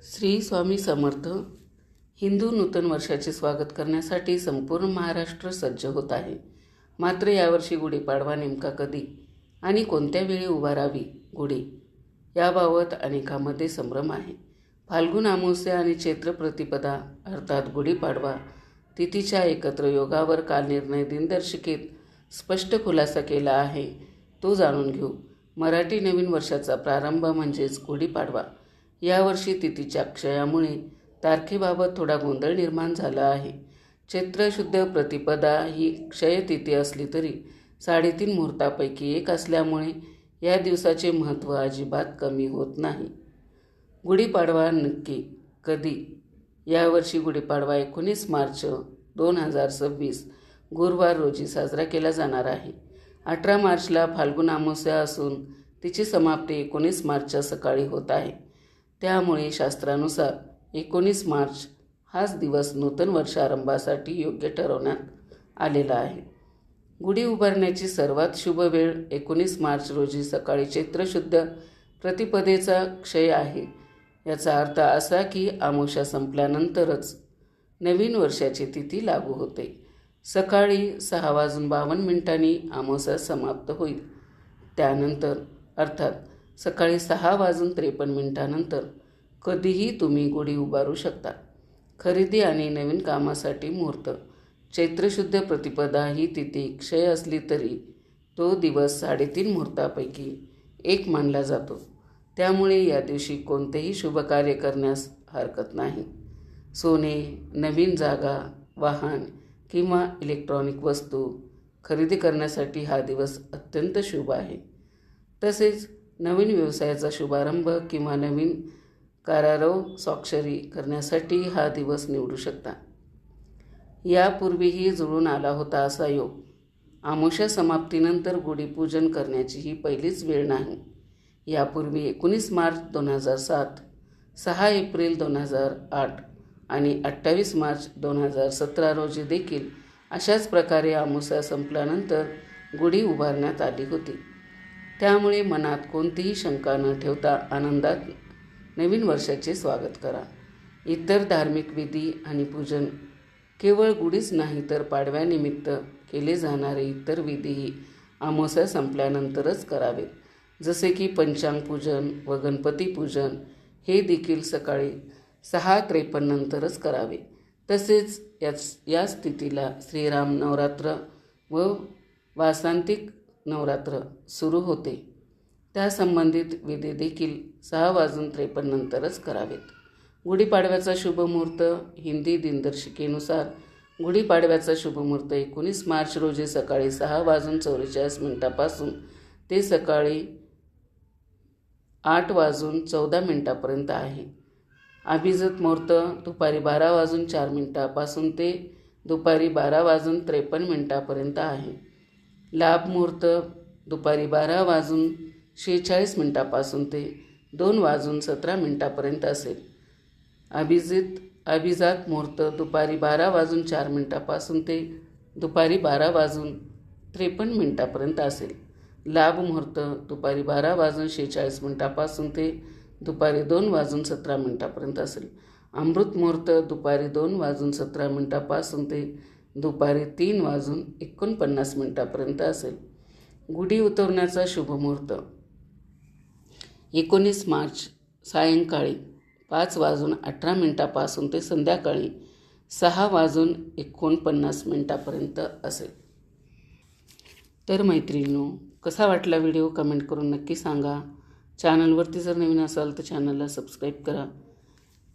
श्री स्वामी समर्थ. हिंदू नूतन वर्षाचे स्वागत करण्यासाठी संपूर्ण महाराष्ट्र सज्ज होत आहे. मात्र यावर्षी गुढीपाडवा नेमका कधी आणि कोणत्या वेळी उभारावी गुढी, याबाबत अनेकांमध्ये संभ्रम आहे. फाल्गुन अमावस्या आणि चैत्र प्रतिपदा अर्थात गुढीपाडवा तिथीच्या एकत्र योगावर काल निर्णय दिनदर्शिकेत स्पष्ट खुलासा केला आहे, तो जाणून घेऊ. मराठी नवीन वर्षाचा प्रारंभ म्हणजेच गुढीपाडवा. यावर्षी तिथीच्या क्षयामुळे तारखेबाबत थोडा गोंधळ निर्माण झाला आहे. चैत्र शुद्ध प्रतिपदा ही क्षयतिथी असली तरी 3.5 मुहूर्तापैकी एक असल्यामुळे या दिवसाचे महत्त्व अजिबात कमी होत नाही. गुढीपाडवा नक्की कधी? यावर्षी गुढीपाडवा 19 मार्च 2026 गुरुवार रोजी साजरा केला जाणार आहे. 18 मार्चला फाल्गुन अमावस्या असून तिची समाप्ती 19 मार्चच्या सकाळी होत आहे. त्यामुळे शास्त्रानुसार 19 मार्च हाच दिवस नूतन वर्षारंभासाठी योग्य ठरवण्यात आलेला आहे. गुढी उभारण्याची सर्वात शुभ वेळ 19 मार्च रोजी सकाळी चैत्र शुद्ध प्रतिपदेचा क्षय आहे. याचा अर्थ असा की अमावस्या संपल्यानंतरच नवीन वर्षाची तिथी लागू होते. सकाळी 6:52 अमावस्या समाप्त होईल. त्यानंतर अर्थात सकाळी 6:53 कधीही तुम्ही गुढी उभारू शकता. खरेदी आणि नवीन कामासाठी मुहूर्त. चैत्रशुद्ध प्रतिपदा ही तिथी क्षय असली तरी तो दिवस 3.5 मुहूर्तापैकी एक मानला जातो. त्यामुळे या दिवशी कोणतेही शुभ कार्य करण्यास हरकत नाही. सोने, नवीन जागा, वाहन किंवा इलेक्ट्रॉनिक वस्तू खरेदी करण्यासाठी हा दिवस अत्यंत शुभ आहे. तसेच नवीन व्यवसायाचा शुभारंभ किंवा नवीन करारावर स्वाक्षरी करण्यासाठी हा दिवस निवडू शकता. यापूर्वीही जुळून आला होता असा योग. अमावस्या समाप्तीनंतर गुढीपूजन करण्याची ही पहिलीच वेळ नाही. यापूर्वी 19 मार्च 2007, 6 एप्रिल 2008 आणि 28 मार्च 2017 रोजी देखील अशाच प्रकारे अमावस्या संपल्यानंतर गुढी उभारण्यात आली होती. त्यामुळे मनात कोणतीही शंका न ठेवता आनंदात नवीन वर्षाचे स्वागत करा. इतर धार्मिक विधी आणि पूजन केवळ गुढीच नाही तर पाडव्यानिमित्त केले जाणारे इतर विधीही अमावस्या संपल्यानंतरच करावेत. जसे की पंचांग पूजन व गणपती पूजन हे देखील सकाळी 6:53 नंतरच करावे. तसेच याच तिथीला श्रीराम नवरात्र व वासंतिक नवरात्र सुरू होते. त्यासंबंधित विधी देखील 6:53 नंतरच करावेत. गुढीपाडव्याचा शुभ मुहूर्त. हिंदी दिनदर्शिकेनुसार गुढीपाडव्याचा शुभ मुहूर्त 19 मार्च रोजी सकाळी 6:44 पासून ते सकाळी 8:14 आहे. अभिजित मुहूर्त दुपारी 12:04 पासून ते दुपारी 12:53 आहे. लाभ मुहूर्त दुपारी 12:46 पासून ते 2:17 असेल. अभिजात मुहूर्त दुपारी 12:04 पासून ते दुपारी 12:53 असेल. लाभ मुहूर्त दुपारी 12:46 पासून ते दुपारी 2:17 असेल. अमृत मुहूर्त दुपारी 2:17 पासून ते दुपारी 3:49 असेल. गुढी उतरवण्याचा शुभ मुहूर्त 19 मार्च सायंकाळी 5:18 पासून ते संध्याकाळी 6:49 असेल. तर मैत्रिणींनो, कसा वाटला व्हिडिओ कमेंट करून नक्की सांगा. चॅनलवरती जर नवीन असाल तर चॅनलला सबस्क्राईब करा.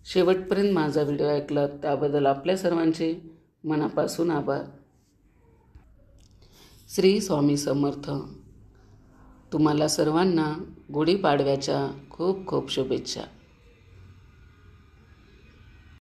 शेवटपर्यंत माझा व्हिडिओ ऐकला त्याबद्दल आपल्या सर्वांचे मनापासून आभार. श्री स्वामी समर्थ. तुम्हाला सर्वांना गुढीपाडव्याच्या खूप खूप शुभेच्छा.